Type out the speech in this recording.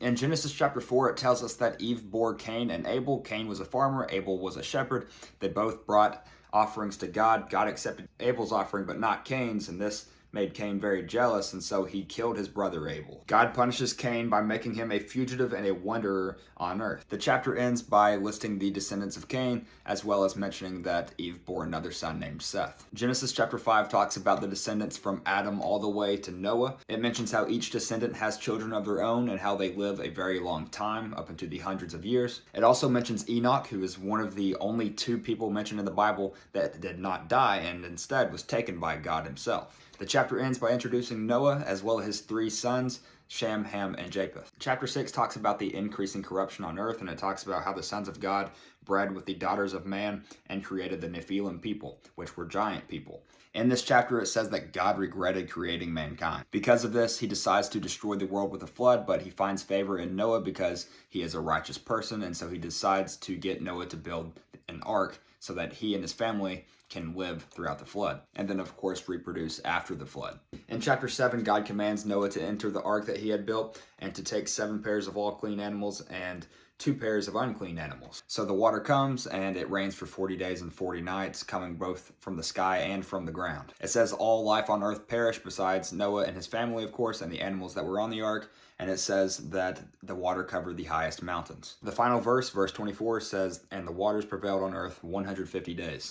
In Genesis chapter 4, it tells us that Eve bore Cain and Abel. Cain was a farmer, Abel was a shepherd. They both brought offerings to God. God accepted Abel's offering, but not Cain's, and this made Cain very jealous, and so he killed his brother Abel. God punishes Cain by making him a fugitive and a wanderer on earth. The chapter ends by listing the descendants of Cain, as well as mentioning that Eve bore another son named Seth. Genesis chapter 5 talks about the descendants from Adam all the way to Noah. It mentions how each descendant has children of their own and how they live a very long time, up into the hundreds of years. It also mentions Enoch, who is one of the only two people mentioned in the Bible that did not die and instead was taken by God himself. The chapter ends by introducing Noah as well as his three sons, Shem, Ham, and Japheth. Chapter 6 talks about the increasing corruption on earth, and it talks about how the sons of God bred with the daughters of man and created the Nephilim people, which were giant people. In this chapter, it says that God regretted creating mankind. Because of this, he decides to destroy the world with a flood, but he finds favor in Noah because he is a righteous person, and so he decides to get Noah to build an ark so that he and his family can live throughout the flood, and then of course reproduce after the flood. In chapter 7, God commands Noah to enter the ark that he had built and to take 7 pairs of all clean animals and 2 pairs of unclean animals. So the water comes and it rains for 40 days and 40 nights, coming both from the sky and from the ground. It says all life on earth perished besides Noah and his family, of course, and the animals that were on the ark. And it says that the water covered the highest mountains. The final verse, verse 24, says, and the waters prevailed on earth 150 days.